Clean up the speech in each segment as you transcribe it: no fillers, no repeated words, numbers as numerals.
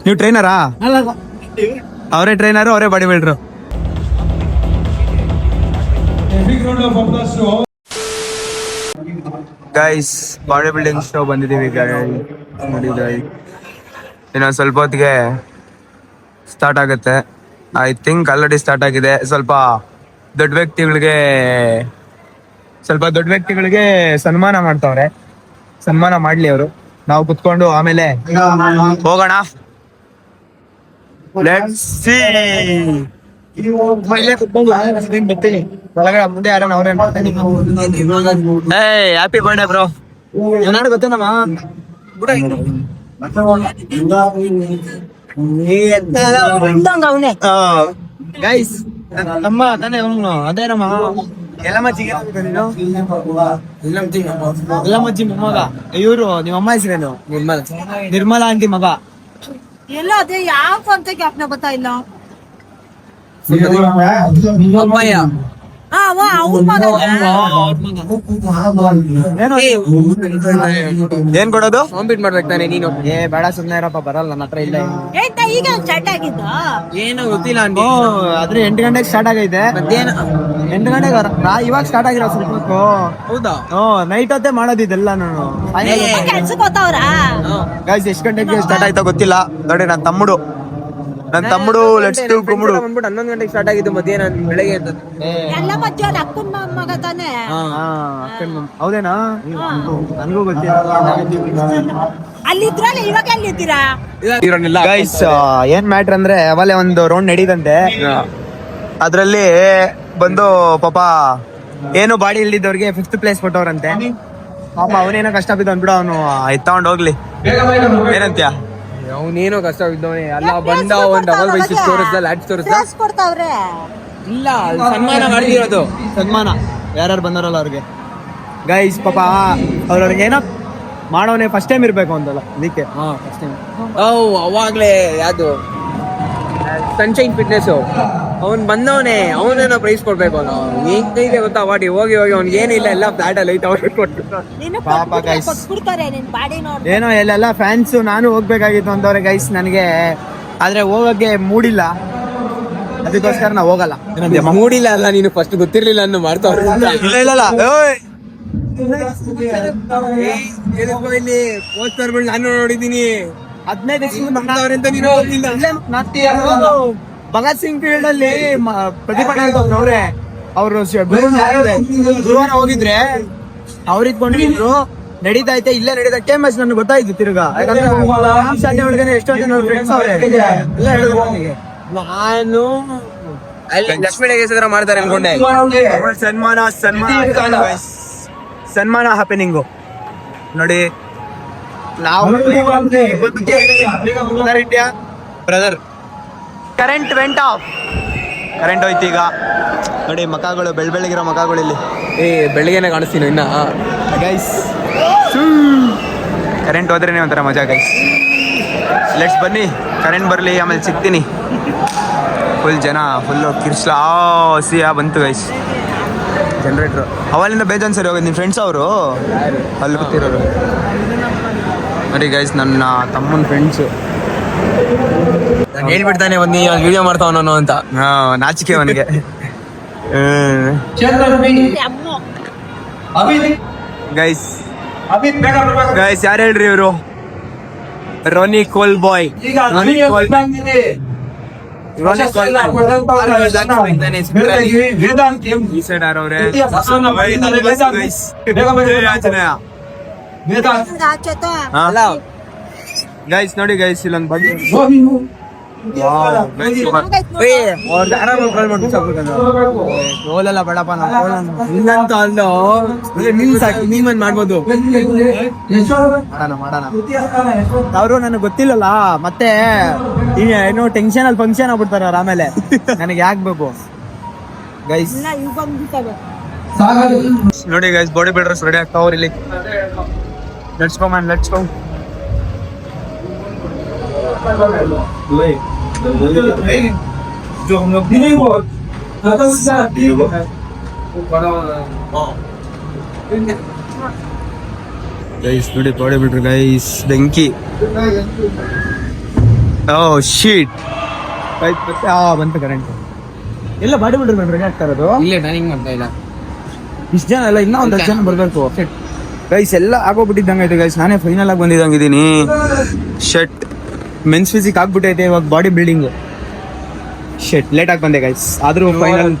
ನೀವು ಟ್ರೈನರಾ? ಅವರೇ ಟ್ರೈನರು, ಅವರೇ body ಬಿಲ್ಡ್ರು. Guys, body building show ಬಂದಿದ್ದೀವಿ ನೋಡಿ ಗೈಸ್. ಇನ್ನೊಂದು ಸ್ವಲ್ಪ ಹೊತ್ತಿಗೆ ಸ್ಟಾರ್ಟ್ ಆಗುತ್ತೆ. ಐ ಥಿಂಕ್ ಆಲ್ರೆಡಿ ಸ್ಟಾರ್ಟ್ ಆಗಿದೆ. ಸ್ವಲ್ಪ ದೊಡ್ಡ ವ್ಯಕ್ತಿಗಳಿಗೆ ಸನ್ಮಾನ ಮಾಡ್ತಾವ್ರೆ. ಸನ್ಮಾನ ಮಾಡ್ಲಿ ಅವರು, ನಾವು ಕುತ್ಕೊಂಡು ಆಮೇಲೆ ಹೋಗೋಣ. Let's see. ಮುಂದೆ ಯಾರನ್ನ ಅವ್ರೆ ಹ್ಯಾಪಿ ಬರ್ಡೇ ಬ್ರೋ. ಏನಾದ್ರು ಗೊತ್ತೇನಮ್ಮ ಗೈಸ್, ನಮ್ಮ ತಾನೇ ಅವನು ಅದೇ ನಮ್ಮ ಎಲ್ಲಮ್ಮಜ್ಜಿ ಮೊಮ್ಮಗ. ಇವ್ರು ನಿಮ್ಮ ಅಮ್ಮ ಹೆಸರೇನು? ನಿರ್ಮಲಾ ಆಂಟಿ ಮಗ. ಎಲ್ಲ ಅದೇ ಯಾವ ಅಂತ ಜ್ಞಾಪನ ಬರ್ತಾ ಇಲ್ಲ. ಏನ್ ಕೊಡೋದು? ಕಾಂಪೀಟ್ ಮಾಡ್ಬೇಕು ತಾನೆ ನೀನು. ಬೇಡ, ಸುಮ್ನೆ ಇರಪ್ಪ, ಬರಲ್ಲ ನನ್ನ ಹತ್ರ ಇಲ್ಲ. ಈಗ ಸ್ಟಾರ್ಟ್ ಆಗಿದ್ದ ಏನೋ ಗೊತ್ತಿಲ್ಲ ಅಂಡಿ. ಆದ್ರೆ 8 ಗಂಟೆಗೆ ಸ್ಟಾರ್ಟ್ ಆಗೈತೆ. 8 ಗಂಟೆಗೆ ಇವಾಗ ಸ್ಟಾರ್ಟ್ ಆಗಿರೋ ಸ್ವಲ್ಪ ಹೊತ್ತು. ಹೌದಾ? ನೈಟ್ ಹೊತ್ತೇ ಮಾಡೋದಿದೆಲ್ಲ ನಾನು. ಕೆಲ್ಸಕ್ಕೆ ಹೋಗ್ತಾವ್ರ. ಗೈಸ್, ಎಷ್ಟು ಗಂಟೆಗೆ ಸ್ಟಾರ್ಟ್ ಆಯ್ತಾ ಗೊತ್ತಿಲ್ಲ. ನೋಡಿ ನನ್ನ ತಮ್ಮಡು ಲೆಟ್ಸ್ ಟು ಕುಮ್ಮಡು 11 ಗಂಟೆಗೆ ಸ್ಟಾರ್ಟ್ ಆಗಿದ್ದು ಮಧ್ಯಾಹ್ನ ಬೆಳಗ್ಗೆ ಅಂತ. ಎಲ್ಲ ಮಧ್ಯಾಹ್ನ ಅಕ್ಕನ ಮಗ ತಾನೆ. ಹೌದೇನಾ? ನನ್ಗೂ ಗೊತ್ತಿಲ್ಲ. ಅಲ್ಲಿದ್ರಲ್ಲ, ಇವಾಗ ಎಲ್ಲಿದ್ದೀರಾ? ಗೈಸ್, ಏನ್ ಮ್ಯಾಟ್ರ್ ಅಂದ್ರೆ ಅವಲೇ ಒಂದು ರೌಂಡ್ ನಡೀದಂತೆ. ಅದ್ರಲ್ಲಿ ಬಂದು ಪಾಪ ಏನು ಬಾಡಿ ಇಲ್ದಿದ್ದವ್ರಿಗೆ 5th ಪ್ಲೇಸ್ ಕೊಟ್ಟವ್ರಂತೆ. ಪಾಪ ಅವನೇನೋ ಕಷ್ಟ ಬಿದ್ದು ಅಂದ್ಬಿಡು, ಅವನು ಎತ್ತಗೊಂಡ್ ಹೋಗ್ಲಿ. ಏನಂತ್ಯ? ಅವನೇನೋ ಕಷ್ಟ ಬಿದ್ದವನೇ ಅಲ್ಲ. ಬಂದ ಒಂದ್ ಡಬಲ್ ಬೈಸಿಸ್ ತೋರಿಸ್ದ, ಲ್ಯಾಟ್ಸ್ ತೋರಿಸ್ದ. ಕೊಡ್ತಾವ್ರೆ. ಇಲ್ಲ, ಸನ್ಮಾನ ಮಾಡಿರೋದು. ಸನ್ಮಾನ ಯಾರು ಬಂದಾರಲ್ಲ ಅವ್ರಿಗೆ. ಗೈಸ್, ಪಾಪ ಅವ್ರವ್ರಿಗೆ ಏನೋ ಮಾಡೋನೆ ಫಸ್ಟ್ ಟೈಮ್ ಇರ್ಬೇಕು ಅಂತಲ್ಲ, ಅದಕ್ಕೆ. First time. ಅವಾಗ್ಲೇ ಯಾವ್ದು ಸನ್ಶೈನ್ ಫಿಟ್ನೆಸ್ ಅವ್ನ್ ಬಂದವನೇ, ಅವನೇನೋ ಪ್ರೈಸ್ ಕೊಡ್ಬೇಕು. ಅವನು ಹೆಂಗೈತೆ ಗೊತ್ತಾ ಅವಾರ್ಡ್. ಹೋಗಿ ಅವ್ನಿಗೆ ಏನಿಲ್ಲ, ಎಲ್ಲ ಫ್ಲಾಟ್ ಅಲ್ಲಿ ಐತೆ. ಅವ್ರಿಗೆ ಕೊಟ್ಟು ಪಾಪ ಗೈಸ್, ಏನೋ ಎಲ್ಲೆಲ್ಲ ಫ್ಯಾನ್ಸ್ ನಾನು ಹೋಗ್ಬೇಕಾಗಿತ್ತು ಅಂತವ್ರೆ ಗೈಸ್ ನನಗೆ. ಆದ್ರೆ ಹೋಗಕ್ಕೆ ಮೂಡಿಲ್ಲ, ಅದಕ್ಕೋಸ್ಕರ ನಾ ಹೋಗಲ್ಲ. ಮೂಡಿಲ್ಲ ಅಲ್ಲ, ನೀನು ಫಸ್ಟ್ ಗೊತ್ತಿರ್ಲಿಲ್ಲ ಅನ್ನೋ ಮಾಡ್ತಾವ್ರೆ. ಇಲ್ಲ ಇಲ್ಲಿ ಪೋಸ್ಟರ್ಗಳು ನಾನು ನೋಡಿದೀನಿ. 15 ಭಗತ್ ಸಿಂಗ್ ಫೀಲ್ಡ್ ಅಲ್ಲಿ ಪ್ರತಿಭಟನೆ ಅವ್ರೆ. ಅವರು ಗುರುವಾರ ಹೋಗಿದ್ರೆ ಅವ್ರಿಗೆ ಕೊಂಡಿದ್ರು ನಡೀತಾ ಐತೆ, ಇಲ್ಲೇ ನಡೀತಾ KMS ನನ್ಗೆ ಗೊತ್ತಾಯ್ತು ತಿರ್ಗಾ. ಯಾಕಂದ್ರೆ ಒಳಗಡೆ ಎಷ್ಟೋ ಜನ ಫ್ರೆಂಡ್ಸ್ ಅವ್ರೆ ಎಲ್ಲ ಹೇಳಿದ್ರು ನನಗೆ. ನಾನು ಅಲ್ಲಿ ಲಕ್ಷ್ಮೀ ಡೆಗೇಶ್ವರ ಮಾಡ್ತಾರೆ ಅನ್ಕೊಂಡೆ. ಸನ್ಮಾನ ಹ್ಯಾಪನಿಂಗು ನೋಡಿ. ನಾವು India brother. Current vent of. Current ಹೋಯ್ತು ಈಗ ನೋಡಿ. ಮಖಗಳು ಬೆಳಗಿರೋ ಮಖಗಳು ಇಲ್ಲಿ. ಬೆಳಿಗ್ಗೆನೆ ಕಾಣಿಸ್ತೀನಿ ಇನ್ನ. ಗೈಸ್, ಕರೆಂಟ್ ಹೋದ್ರೇನೆ ಒಂಥರ ಮಜಾ ಗೈಸ್. ಲೆಟ್ಸ್ ಬನ್ನಿ, ಕರೆಂಟ್ ಬರಲಿ, ಆಮೇಲೆ ಸಿಗ್ತೀನಿ. ಫುಲ್ ಜನ, ಫುಲ್ಲು ಕಿರ್ಸ್ಲಾ ಸಿಯಾ ಬಂತು ಗೈಸ್. ಜನರೇಟ್ರು ಅವಲ್ಲಿಂದ ಬೇಜಾನ್ ಸರಿ ಹೋಗೋದು. ನಿಮ್ಮ ಫ್ರೆಂಡ್ಸ್ ಅವರು ಅಲ್ಲಿ ಗೊತ್ತಿರೋರು ನೋಡಿ ಗೈಸ್, ನನ್ನ ತಮ್ಮನ ಫ್ರೆಂಡ್ಸು. ಹೇಳ್ಬಿಡ್ತಾನೆ ಒಂದು ವಿಡಿಯೋ ಮಾಡ್ತಾವನು ಅಂತ. ನಾಚಿಕೆ ಅವನಿಗೆ. ಗೈಸ್ ಯಾರು ಹೇಳ್ರಿ ಇವರು? ರೋನಿ ಕೋಲ್ ಬಾಯ್. ಗೈಸ್ ನೋಡಿ ಗೈಸ್, ಇಲ್ಲೊಂದು ಬಗ್ಗೆ ಗೋಲೆಲ್ಲ ಬೇಡಪ್ಪ. ಇನ್ನಂತ ಅಲ್ಲೋ ನಿಮ್ ಸಾಕಿ, ನೀವೊಂದ್ ಮಾಡ್ಬೋದು. ಮಾಡೋಣ. ಅವರು ನನಗೆ ಗೊತ್ತಿಲ್ಲಲ್ಲ, ಮತ್ತೆ ಏನೋ ಟೆನ್ಷನ್ ಅಲ್ಲಿ ಫಂಕ್ಷನ್ ಆಗ್ಬಿಡ್ತಾರ ಅವ್ರು. ಆಮೇಲೆ ನನಗೆ ಯಾಕೆ ಗೈಸ್ ನೋಡಿ ಗೈಸ್, ಬಾಡಿ ಬಿಲ್ಡರ್ಸ್ ರೆಡಿ ಆಗ್ತಾವ್ರಿ ಇಲ್ಲಿ. Let's go man, let's go. Guys ನೋಡಿ ಬಾಡಿ ಬಿಲ್ಡರ್ ಗೈಸ್, ಬೆಂಕಿ ಓ ಶೀಟ್ ಬಂತು ಕರೆಂಟ್. ಎಲ್ಲ ಬಾಡಿ ಬಿಲ್ಡರ್ ರೆಡಿ ಆಗ್ತಾ ಇರೋದು. ಇಲ್ಲೇ ಟ್ರೈನಿಂಗ್ ಮಾಡ್ತಾ ಇಲ್ಲ. ಇಷ್ಟು ಜನ ಎಲ್ಲ ಇನ್ನೂ ಒಂದು 10 ಜನ ಬರ್ಬೇಕು ಗೈಸ್. ಎಲ್ಲ ಆಗೋಗ್ಬಿಟ್ಟಿದ್ದಂಗೆ ಐತೆ ಗೈಸ್. ನಾನೇ ಫೈನಲ್ ಆಗಿ ಬಂದಿದ್ದಂಗಿದ್ದೀನಿ. ಶರ್ಟ್ ಮೆನ್ಸ್ ಫಿಸಿಕ್ ಆಗ್ಬಿಟ್ಟೈತೆ ಇವಾಗ. ಬಾಡಿ ಬಿಲ್ಡಿಂಗ್ ಶರ್ಟ್ ಲೇಟ್ ಆಗಿ ಬಂದೆ ಗೈಸ್. ಆದ್ರೂ ಫೈನಲ್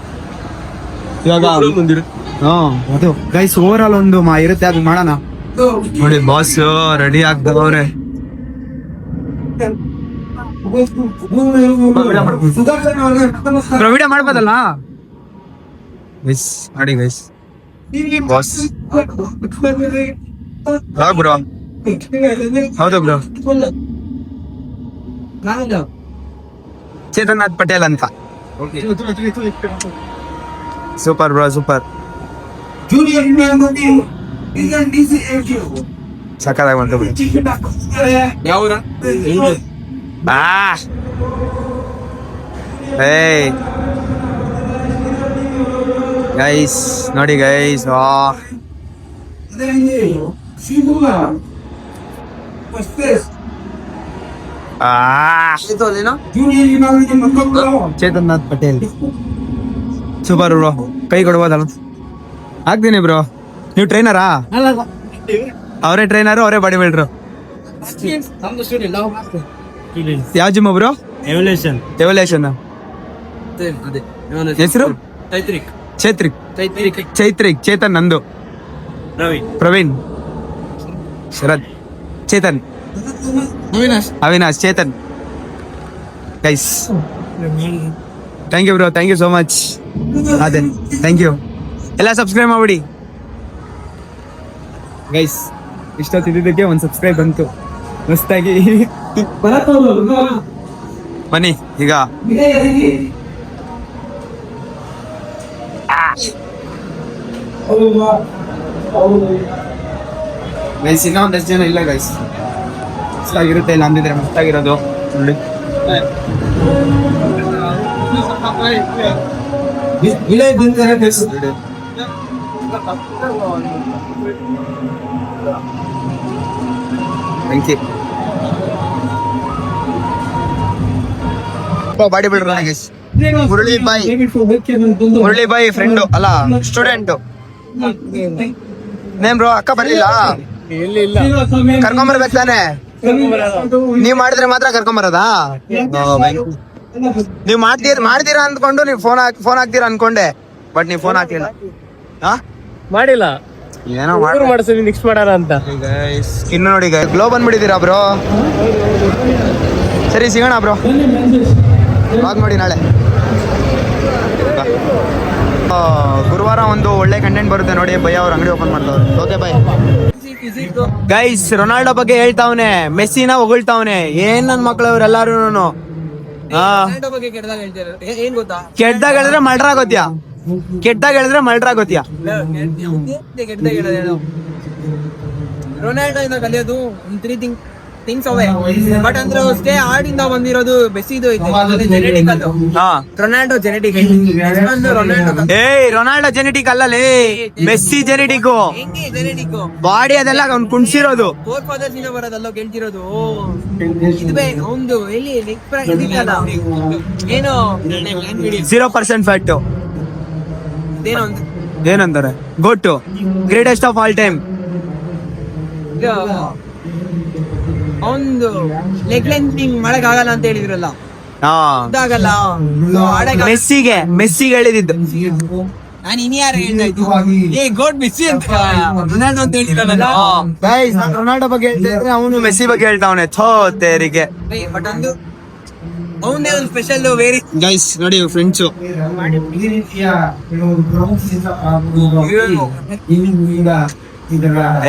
ಇವಾಗ ಅದು ಗೈಸ್ ಓವರ್ ಆಲ್ ಒಂದು ಇರುತ್ತೆ, ಅದು ಮಾಡೋಣ ನೋಡಿ. ಬಾಸ್ ರೆಡಿ ಆಗ್ದವ್ರೆ. ವಿಡಿಯೋ ಮಾಡ್ಬೋದಲ್ಲ ಗೈಸ್? ನೋಡಿ ಗೈಸ್ ಬಾಸ್ ಬ್ರೋ. ಹೌದು ಬ್ರೋ, ಚೇತನಾಥ್ ಪಟೇಲ್ ಅಂತ. Super bro, super. ಸಕ್ಕತ್ತಾಗಿ ಬಂತು ಬ್ರೋ. ಏಯ್ ಗೈಸ್ ನೋಡಿ ಗೈಸ್, ಚೇತನಾಥ್ ಪಟೇಲ್ ಸೂಪರ್ ಬ್ರೋ. ಕೈ ಕೊಡ್ಬೋದಲ್ಲ? ಆಗ್ತೀನಿ ಬ್ರೋ. ನೀವು ಟ್ರೈನರಾ? ಅವರೇ ಟ್ರೈನರು, ಅವರೇ ಬಾಡಿ ಬಿಲ್ಡ್ರು. ಯಾವ ಜಿಮ್ ಬ್ರೋ? ಎವಲ್ಯೂಷನ್. ಹೆಸರು ಚೈತ್ರಿಕ್. ಚೇತನ್ ನಂದು. Praveen, Sharad, Chetan, Avinash, Chetan. Guys thank you bro, thank you so much. ಅದೇ ಥ್ಯಾಂಕ್ ಯು. ಎಲ್ಲ ಸಬ್ಸ್ಕ್ರೈಬ್ ಮಾಡ್ಬಿಡಿ ಗೈಸ್. ಇಷ್ಟೊತ್ತಿದ್ದಕ್ಕೆ ಒಂದು ಸಬ್ಸ್ಕ್ರೈಬ್ ಬಂತು ಮಸ್ತಾಗಿ. ಬನ್ನಿ ಈಗ. ಗೈಸ್ ಇನ್ನೂ ಒಂದಷ್ಟು ಜನ ಇಲ್ಲ ಗೈಸ್. ಮಸ್ತಾಗಿರುತ್ತೆ, ಇಲ್ಲ ಅಂದಿದ್ರೆ ಮಸ್ತಾಗಿರೋದು ನೋಡಿ. Body builder guys. ಮುರಳಿ ಬಾಯಿ ಫ್ರೆಂಡು ಅಲ್ಲ, ಸ್ಟೂಡೆಂಟ್. Name bro. ಅಕ್ಕ ಬರ್ಲಿಲ್ಲ? ಕರ್ಕೊಂಬರ್ಬೇಕು ತಾನೆ? ನೀವ್ ಮಾಡಿದ್ರೆ ಮಾತ್ರ ಕರ್ಕೊಂಬರೋದಾ? ನೀವ್ ಮಾಡ್ತೀರಾ ಅಂದ್ಕೊಂಡು ನೀವು ಫೋನ್ ಹಾಕ್ತೀರಾ ಅನ್ಕೊಂಡೆ, ಬಟ್ ನೀವ್ ಫೋನ್ ಹಾಕಿಲ್ಲ. ಮಾಡಿಲ್ಲ, ಏನೋ ಮಾಡ್ತೀವಿ ನೆಕ್ಸ್ಟ್ ಮಾಡೋಣ ಅಂತ. ಇನ್ನು ನೋಡಿ ಗ್ಲೋ ಬಂದ್ಬಿಟ್ಟಿದ್ದೀರಾ ಬ್ರೋ. ಸರಿ ಸಿಗೋಣ ಬ್ರೋ, ಬಾಗ್ ಮಾಡಿ ನಾಳೆ. ಗುರುವಾರ ಒಂದು ಒಳ್ಳೆ ಕಂಟೆಂಟ್ ಬರುತ್ತೆ ನೋಡಿ. ಭಯ ಅವ್ರ ಅಂಗಡಿ ಓಪನ್ ಮಾಡ್ದವ್ರು. Okay bye guys. ರೊನಾಲ್ಡೋ ಬಗ್ಗೆ ಹೇಳ್ತಾವ್ನೆ, ಮೆಸ್ಸಿನ ಹೊಗಳ್ತಾವ್ನೆ. ಏನ್ ನನ್ ಮಕ್ಳು ಅವ್ರೆಲ್ಲಾರು ಕೆಟ್ಟದಾಗ ಹೇಳಿದ್ರೆ ಮಲ್ಡ್ರಾಗೋತ್ಯಾ. ರೊನಾಲ್ಡೋ ಇಂದ ಕಲಿಯೋದು ಥಿಂಗ್ಸ್ ಅವೇ, ಬಟ್ ಅಂದ್ರೆ ಅಷ್ಟೇ ಆಡಿಂದ ಬಂದಿರೋದು ಬೆಸ್ಸಿದು genetic. Ronaldo genetic. Ronaldo genetic ಅಲ್ಲಲೇ, ಮೆಸ್ಸಿ ಜೆನೆಟಿಕ್. ಬಾಡಿ ಅದೆಲ್ಲ ಅವ್ನು ಕುಣ್ಸಿರೋದು. 4 fathers ಇಂದ ಬರೋದಲ್ಲ ಕೇಳ್ತಿರೋದು. ಇದುವೇ ಒಂದು ಎಲ್ಲಿ ಏನು 0% ಫ್ಯಾಟ್. ಏನಂತಾರೆ ಗೋಟು ಗ್ರೇಟೆಸ್ಟ್ ಆಫ್ ಆಲ್ ಟೈಮ್. ಒಂದು ಲೆಗ್ ಲೆಂಥಿಂಗ್ ಮಾಡಕ್ ಆಗಲ್ಲ ಅಂತ ಹೇಳಿದ್ರಲ್ಲ, ಇದಾಗಲ್ಲ. ಮೆಸ್ಸಿಗೆ ಹೇಳಿದ್ದು ನಾನು ಇನ್ಯಾರು ಹೇಳ್ತಾಯ್ತು, ಗೋಡ್ ಮೆಸ್ಸಿ ಅಂತ ರೊನಾಲ್ಡೋ ಅಂತ ಹೇಳಿದ್ರಲ್ಲ. ರೊನಾಲ್ಡೋ ಬಗ್ಗೆ ಹೇಳ್ತಿದ್ರೆ ಅವನು ಮೆಸ್ಸಿ ಬಗ್ಗೆ ಹೇಳ್ತಾವನೆ. ಥೋರಿಗೆ ಬಟ್ ಒಂದು ಅವನೇ ಒಂದು ಸ್ಪೆಷಲ್ ವೇರಿ ಗೈಸ್ ನೋಡಿ ಫ್ರೆಂಡ್ಸು.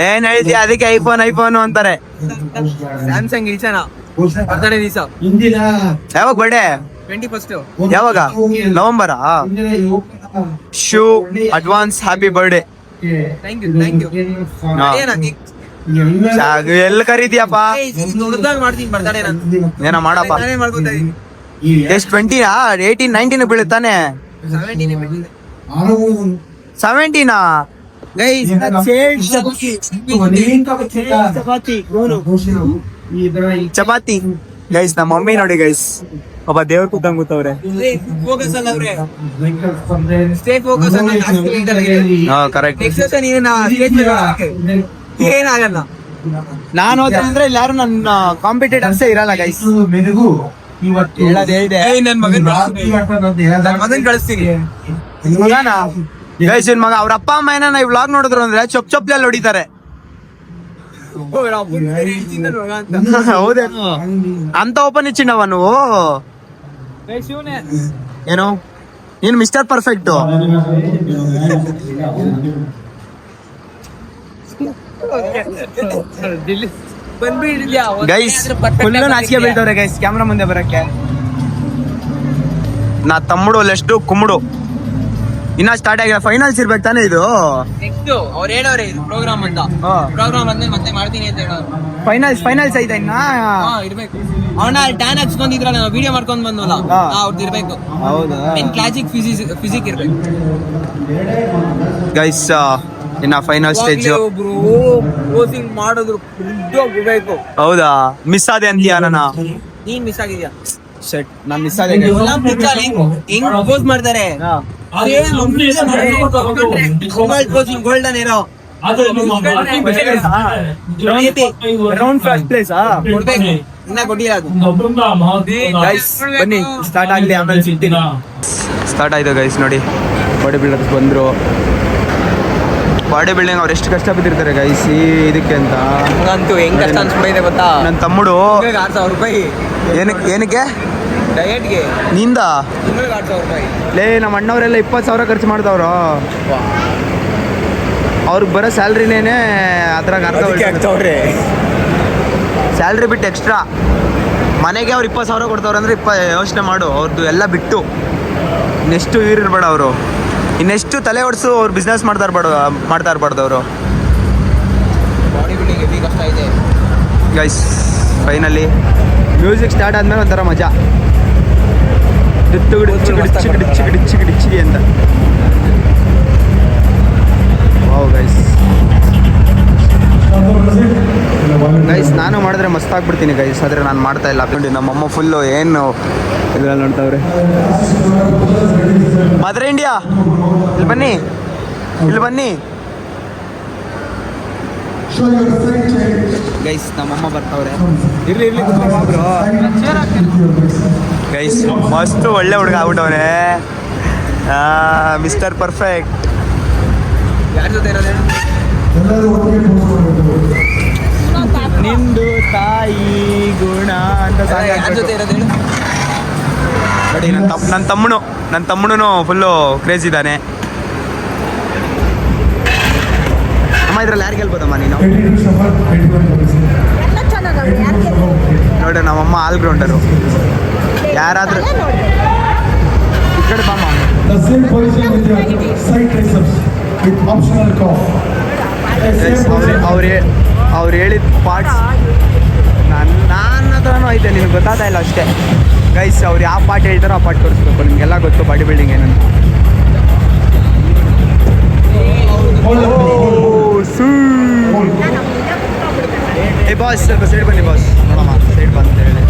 ಏನ್ ಹೇಳ್ತೀಯ ಅದಕ್ಕೆ ಐಫೋನ್ ಅಂತಾರೆ. ಸ್ಯಾಮ್ಸಂಗ್ ಇಲ್ಸನ ಬರ್ತಡೇ ದಿವಸ. ಯಾವಾಗ ಬರ್ಡೇ? 21st. ಯಾವಾಗ? ನವೆಂಬರಾ? So advance happy birthday. Thank you. ಎಲ್ಲಿ ಕರೀತಿಯಪ್ಪ? ದೊಡ್ಡದಾಗಿ ಮಾಡ್ತೀನಿ ಬರ್ತಡೇ ನಾನು. ಏನೋ ಮಾಡಪ್ಪ. ಎಷ್ಟು 20 18 19 ಬೀಳುತ್ತಾನೆ. 17 ಚಪಾತಿ ಗೈಸ್ ನಮ್ಮ ಮಮ್ಮಿ ನೋಡಿ ಗೈಸ್ ಒಬ್ಬ ದೇವ್ರ ಕೂತಂಗ್ ಕೂತವ್ರೆ. ಫೋಕಸ್ ಅಲ್ಲ ಅವ್ರೆ, ಸ್ಟೇ ಫೋಕಸ್ ಅಲ್ಲ. ಹಾ ಕರೆಕ್ಟ್. ಏನಾಗಲ್ಲ. ನಾನು ಹೋದ್ರೆ ಅಂದ್ರೆ ಇಲ್ಲಿ ಯಾರು ನನ್ನ ಕಾಂಪಿಟೇಟರ್ಸೇ ಇರಲ್ಲ ಗೈಸ್. ನನ್ ಮಗನ್ ಕಳಿಸ್ತೀನಿ. ಗೈಸ್ ಇನ್ ಮಗ ಅವ್ರ ಅಪ್ಪ ಅಮ್ಮ ಏನ ಈ ವ್ಲಾಗ್ ನೋಡಿದ್ರು ಅಂದ್ರೆ ಚೊಪ್ಲಿ ಹೊಡಿತಾರೆ. ಹೌದೇ ಅಂತ ಓಪನ್ ಇಚ್ಚಿನವ ನೀವು ಏನು ನೀನು ಮಿಸ್ಟರ್ ಪರ್ಫೆಕ್ಟ್. ಗೈಸ್ ಫುಲ್ ನಾಚಿಕೆ ಬೀಳ್ತವ್ರೆ ಗೈಸ್ ಕ್ಯಾಮ್ರಾ ಮುಂದೆ ಬರಕ್ಕೆ. ನಾ ತಮ್ಮಡು ಲೆಷ್ಟು ಕುಮ್ಮಡು ಇನ್ನ ಸ್ಟಾರ್ಟ್ ಆಗಿಲ್ಲ. ಫೈನಲ್ಸ್ ಇರ್ಬೇಕು ತಾನೇ ಇದು. ನೆಕ್ಸ್ಟ್ ಅವ್ರು ಹೇಳೋರೆ ಇದು ಪ್ರೋಗ್ರಾಮ್ ಅಂತ. ಪ್ರೋಗ್ರಾಮ್ ಬಂದ್ರೆ ಮತ್ತೆ ಮಾಡ್ತೀನಿ ಅಂತ ಹೇಳೋರು. ಫೈನಲ್ಸ್ ಐತೆ ಇನ್ನ ಇರ್ಬೇಕು. ಅವನ ಟ್ಯಾನ್ ಹಾಕ್ಸ್ಕೊಂಡಿದ್ರಲ್ಲ ನಾವು ವಿಡಿಯೋ ಮಾಡ್ಕೊಂಡ್ ಬಂದ್ವಲ್ಲ ಅವ್ರದ್ದು ಇರ್ಬೇಕು. ಹೌದಾ ಕ್ಲಾಸಿಕ್ ಫಿಸಿಕ್ ಇರ್ಬೇಕು ಗೈಸ್. ಇನ್ನ ಫೈನಲ್ ಸ್ಟೇಜ್ ಒಬ್ರು ಕ್ಲೋಸಿಂಗ್ ಮಾಡಿದ್ರು ಇರ್ಬೇಕು. ಹೌದಾ ಮಿಸ್ ಆದೆ ಅಂತೀಯ ನನ್ನ? ನೀನ್ ಮಿಸ್ ಆಗಿದ್ಯಾ? ಸೆಟ್ ನಾನ್ ಮಿಸ್ ಆದೆ. ಹೆಂಗ್ ಪ್ರಪೋಸ್ ಮಾಡ್ತಾರೆ ಗೋಲ್ಡನ್ ಇರೋ ರೌಂಡ್ ಫಸ್ಟ್ ಪ್ಲೇಸ್ ಇನ್ನ ಕೊಟ್ಟಿಲ್ಲ ಅದು. ಗೈಸ್ ಬನ್ನಿ ಸ್ಟಾರ್ಟ್ ಆಗ್ಲಿ ಆಮೇಲೆ ಸಿಗ್ತೀನಿ. ಸ್ಟಾರ್ಟ್ ಆಯ್ತು ಗೈಸ್ ನೋಡಿ. ಬಾಡಿ ಬಿಲ್ಡರ್ಸ್ ಬಂದ್ರು. ಬಾಡಿ ಬಿಲ್ಡಿಂಗ್ ಅವ್ರು ಎಷ್ಟು ಕಷ್ಟ ಬಿದ್ದಿರ್ತಾರೆ ಗೈಸ್ ಇದಕ್ಕೆ ಅಂತ. ಅಂತೂ ಹೆಂಗ್ ಕಷ್ಟ ಅನ್ಸ್ಬಿಟ್ಟಿದೆ ಗೊತ್ತಾ? ನನ್ನ ತಮ್ಮಡು 6,000 ರೂಪಾಯಿ ಏನಕ್ಕೆ ಡಯಟ್ಗೆ ನಿಂದ 6,000 ರೂಪಾಯಿ. ಲೇ ನಮ್ಮ ಅಣ್ಣವರೆಲ್ಲ 20,000 ಖರ್ಚು ಮಾಡ್ದವ್ರು. ಅವ್ರಿಗೆ ಬರೋ ಸ್ಯಾಲ್ರಿನೇನೆ ಅದ್ರಾಗ ಆಗ್ತಾವ್ರೆ. ಸ್ಯಾಲ್ರಿ ಬಿಟ್ಟು ಎಕ್ಸ್ಟ್ರಾ ಮನೆಗೆ ಅವ್ರು 20,000 ಕೊಡ್ತಾವ್ರೆ ಅಂದ್ರೆ ಯೋಚನೆ ಮಾಡು. ಅವ್ರದ್ದು ಎಲ್ಲ ಬಿಟ್ಟು ಇನ್ನೆಷ್ಟು ಇರ್ಬೇಡ ಅವರು. ಇನ್ನೆಷ್ಟು ತಲೆ ಹೊಡ್ಸು ಅವ್ರು ಬಿಸ್ನೆಸ್ ಮಾಡ್ತಾ ಇರ್ಬಾರ್ದು ಅವರು. ಬಾಡಿ ಬಿಲ್ಡಿಂಗ್ ಹೆವಿ ಕಷ್ಟ ಇದೆ ಗೈಸ್. ಫೈನಲಿ ಮ್ಯೂಸಿಕ್ ಸ್ಟಾರ್ಟ್ ಆದ್ಮೇಲೆ ಒಂಥರ ಮಜಾ. ಡಿಚ್ಚಿಗಿಡಿ ಅಂತ. Wow guys. ಗೈಸ್ ನಾನು ಮಾಡಿದ್ರೆ ಮಸ್ತ್ ಆಗ್ಬಿಡ್ತೀನಿ ಗೈಸ್, ಆದರೆ ನಾನು ಮಾಡ್ತಾ ಇಲ್ಲ. ನೋಡಿ ನಮ್ಮಮ್ಮ ಫುಲ್ಲು ಏನು ಇದ್ರಲ್ಲಿ ನೋಡ್ತಾವ್ರೆ. ಮದರ್ ಇಂಡಿಯಾ ಇಲ್ಲಿ ಬನ್ನಿ ಗೈಸ್. ನಮ್ಮಮ್ಮ ಬರ್ತಾವ್ರೆ. ಇರ್ಲಿ ಬ್ರೋ ಗೈಸ್. ಮಸ್ತ್ ಒಳ್ಳೆ ಹುಡುಗ ಆಗ್ಬಿಟ್ಟವ್ರೆ. Mister perfect. ಯಾರ ಜೊತೆ ಇರೋದೇ? ನಿಂದು ತಾಯಿ ಗುಣ ಅಂತ ಯಾರ ಜೊತೆ ಇರೋದು ಹೇಳು? ನೋಡಿ ನನ್ನ ತಮ್ಮನು ಫುಲ್ಲು ಕ್ರೇಜ್ ಇದ್ದಾನೆ. ಅಮ್ಮ ಇದ್ರಲ್ಲಿ ಯಾರು ಗೆಲ್ಬೋದಮ್ಮ ನೀನು? ನೋಡಿ ನಮ್ಮಮ್ಮ ಆಲ್ ಗ್ರೌಂಡರು. ಯಾರಾದ್ರೂ ಈ ಕಡೆ ಬಾಮ್ಮ. ಅವ್ರು ಹೇಳಿದ ಪಾರ್ಟ್ಸ್ ನನ್ನ ಹತ್ರನೂ ಐತೆ, ನಿಮ್ಗೆ ಗೊತ್ತಾಗ್ತಾ ಇಲ್ಲ ಅಷ್ಟೇ ಗೈಸ್. ಅವ್ರು ಯಾವ ಪಾರ್ಟ್ ಹೇಳ್ತಾರೋ ಆ ಪಾರ್ಟ್ ತೋರಿಸ್ಬೇಕು. ನಿಮಗೆಲ್ಲ ಗೊತ್ತು ಬಾಡಿ ಬಿಲ್ಡಿಂಗ್ ಏನಂತ. ಏ ಬಾಸ್ ಸ್ವಲ್ಪ ಸೈಡ್ ಬನ್ನಿ ಬಾಸ್. ನೋಡಮ್ಮ ಸೈಡ್ ಬಂತ ಹೇಳಿ.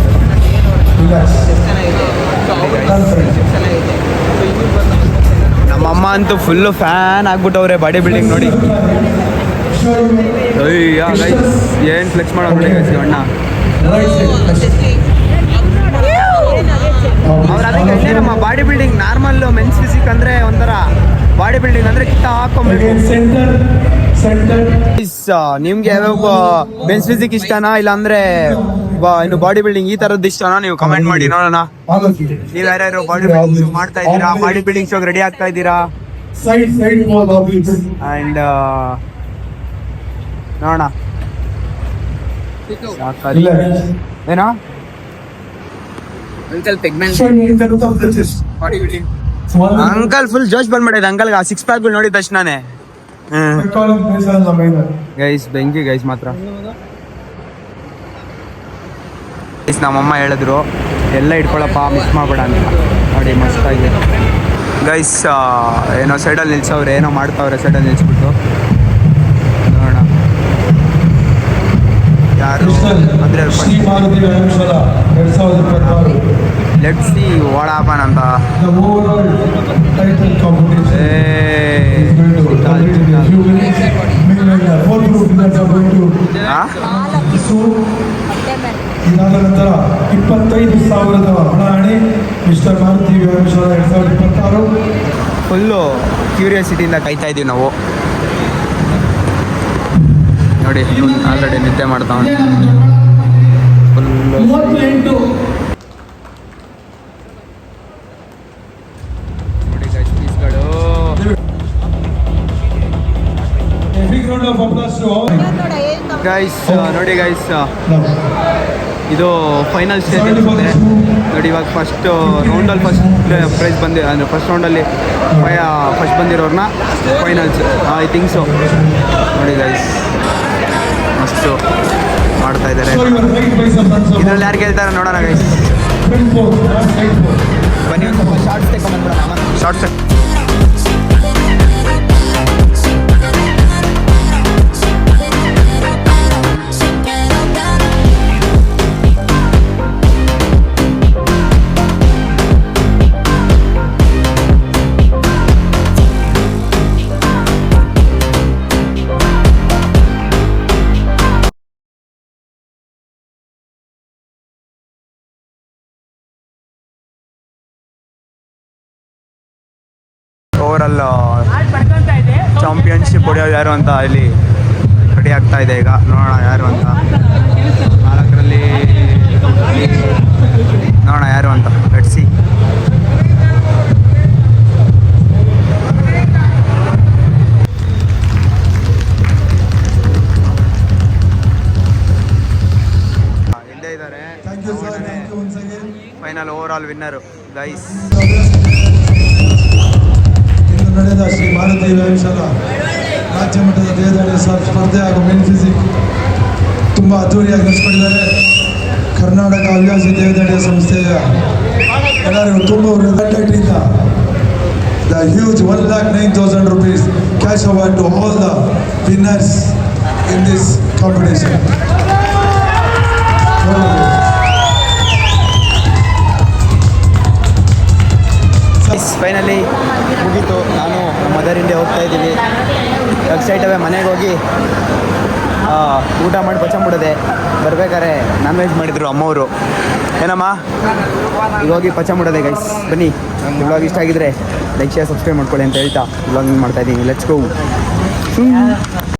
ನಮ್ಮಮ್ಮ ಅಂತೂ ಫುಲ್ಲು ಫ್ಯಾನ್ ಆಗ್ಬಿಟ್ಟವ್ರೆ ಬಾಡಿ ಬಿಲ್ಡಿಂಗ್ ನೋಡಿ. ಅಯ್ಯ ಗೈಸ್ ಏನು ಫ್ಲೆಕ್ಸ್ ಮಾಡೋದು ನೋಡಿ ಗೈಸ್ ಅಣ್ಣ. ಅವ್ರು ಅದಕ್ಕೆ ನಮ್ಮ body building normal men's physique ಅಂದರೆ ಒಂಥರ, ಬಾಡಿ ಬಿಲ್ಡಿಂಗ್ ಅಂದರೆ ಕಿತ್ತ ಹಾಕೊಂಬೇಕು. ನಿಮ್ಗೆ ಯಾವ್ಯಾವ ಮೆನ್ಸ್ ಫಿಸಿಕ್ ಇಷ್ಟನಾ ಇಲ್ಲ ಅಂದ್ರೆ ಇನ್ನು ಬಾಡಿ ಬಿಲ್ಡಿಂಗ್ ಈ ತರದ್ದು ಇಷ್ಟನಾ? ನೀವು ಕಮೆಂಟ್ ಮಾಡಿ ನೋಡೋಣ. ನೀವು ಯಾರ್ಯಾರು ಬಾಡಿ ಬಿಲ್ಡಿಂಗ್ ಮಾಡ್ತಾ ಇದ್ದೀರಾ, ಬಾಡಿ ಬಿಲ್ಡಿಂಗ್ ಶೋಗೆ ರೆಡಿ ಆಗ್ತಾ ಇದ್ದೀರಾ? ಅಂಡ್ ನೋಡೋಣ ಏನೋ ಅಂಕಲ್ ಫುಲ್ ಜೋಶ್ ಬಂದ್ಬಿಟ್ಟಿದೆ. ಅಂಕಲ್ಗೆ ಆ 6 ಪ್ಯಾಕ್ಗಳು ನೋಡಿದ ತಕ್ಷಣನೇ ಗೈಸ್ ಬೆಂಕಿ ಗೈಸ್ ಮಾತ್ರ. ಗೈಸ್ ನಮ್ಮಮ್ಮ ಹೇಳಿದ್ರು ಎಲ್ಲ ಇಟ್ಕೊಳಪ್ಪ ಮಿಸ್ ಮಾಡಬೇಡ ಅಂತ. ನೋಡಿ ಮಸ್ತಾಗಿದೆ ಗೈಸ್. ಏನೋ ಸೈಡಲ್ಲಿ ನಿಲ್ಸವ್ರೆ, ಏನೋ ಮಾಡ್ತಾವ್ರೆ ಸೈಡಲ್ಲಿ ನಿಲ್ಸ್ಬಿಟ್ಟು. ನೋಡೋಣ ಯಾರು ಅಂದರೆ Shri Maruti Vyayamashala 2026 let's see what happen ಅಂತ the overall title competition ಏ is going to complete in a few minutes. Meanwhile, four group winners are going to soon. ಇದಾದ ನಂತರ 25,000 ಹಣ ಹಣಿ ಮಿಸ್ಟರ್ ಮಾರುತಿ ವ್ಯಾಯಾಮಶಾಲಾ 2026. ಫುಲ್ಲು ಕ್ಯೂರಿಯಾಸಿಟಿಯಿಂದ ಕಾಯ್ತಾ ಇದ್ದೀವಿ ನಾವು. ನೋಡಿ ಆಲ್ರೆಡಿ ನಿದ್ದೆ ಮಾಡ್ತಾವೆ ಫುಲ್ಲು. ನೋಡಿ ಗೈಸ್ ಪೀಸ್ಗಳು. A big round of applause to all. Guys ನೋಡಿ ಗೈಸ್ Now, ಇದು ಫೈನಲ್ ಸ್ಟೇಜ್ ಅನಿಸುತ್ತೆ ನೋಡಿ. ಇವಾಗ ಫಸ್ಟ್ ರೌಂಡಲ್ಲಿ ಫಸ್ಟ್ ಪ್ರೈಸ್ ಬಂದಿ ಅಂದರೆ ಫಸ್ಟ್ ರೌಂಡಲ್ಲಿ ಫಸ್ಟ್ ಬಂದಿರೋರನ್ನ ಫೈನಲ್ಸ್ ಐ ಥಿಂಕ್ ಸೊ. ನೋಡಿ ಗೈಸ್ ಮಸ್ತು ಮಾಡ್ತಾ ಇದ್ದಾರೆ. so your right by some runs of ಇದರಲ್ಲಿ ಯಾರು ಗೆಲ್ತಾರೆ ನೋಡೋಣ guys. front four, not side four. ಬನ್ನಿ ಒಂದು ಸ್ವಲ್ಪ ಶಾರ್ಟ್ಸ್ ತೆಗೊಂಡ್ಬಿಡೋಣ. ಶಾರ್ಟ್ಸ್ ಓವರಾಲ್ ಚಾಂಪಿಯನ್ಶಿಪ್ ಹೊಡೆಯೋದು ಯಾರು ಅಂತ ಇಲ್ಲಿ ರೆಡಿ ಆಗ್ತಾ ಇದೆ. ಈಗ ನೋಡೋಣ ಯಾರು ಅಂತ. 4ರಲ್ಲಿ ನೋಡೋಣ ಯಾರು ಅಂತ. Let's see. ಹಿಂದೆ ಇದ್ದಾರೆ. Thank you, sir. Thank you once again. Final overall winner guys. ಇಂದು ನಡೆದ ಶ್ರೀ ಮಾರುತಿ ವ್ಯಾಯಾಮಶಾಲಾ ರಾಜ್ಯ ಮಟ್ಟದ ದೇಹದಾಡಿ ಸ್ಪರ್ಧೆ ಹಾಗೂ ಮೇನ್ ಫಿಸಿಕ್ ತುಂಬ ಅದ್ದೂರಿಯಾಗಿ ನಡೆಸ್ಕೊಂಡಿದ್ದಾರೆ. ಕರ್ನಾಟಕ ಹವ್ಯಾಸಿ ದೇಹದಾಡಿಯ ಸಂಸ್ಥೆಯ ಎಲ್ಲರಿಗೂ ತುಂಬ ಹೃದಯದಿಂದ the huge 1,09,000 rupees cash award to all the winners in this competition. Finally ಮುಗೀತು. ನಾನು ನಮ್ಮ ಮದರ್ ಇಂಡಿಯಾ ಹೋಗ್ತಾ ಇದ್ದೀವಿ. ಎಕ್ಸೈಟ್ ಅವೇ ಮನೆಗೆ ಹೋಗಿ ಊಟ ಮಾಡಿ ಪಚಂಬಿಡೋದೆ. ಬರ್ಬೇಕಾದ್ರೆ ನಾನ್ ವೆಜ್ ಮಾಡಿದ್ರು ಅಮ್ಮವರು. ಏನಮ್ಮ ಈಗ ಹೋಗಿ ಪಚಂಬಿಡೋದೆ ಗೈಸ್. ಬನ್ನಿ ಇವಾಗ ಇಷ್ಟ ಆಗಿದ್ರೆ ಲೈಕ್ ಶೇರ್ ಸಬ್ಸ್ಕ್ರೈಬ್ ಮಾಡ್ಕೊಳ್ಳಿ ಅಂತ ಹೇಳ್ತಾ ಇವಾಗ ಮಾಡ್ತಾ ಇದ್ದೀನಿ. Let's go.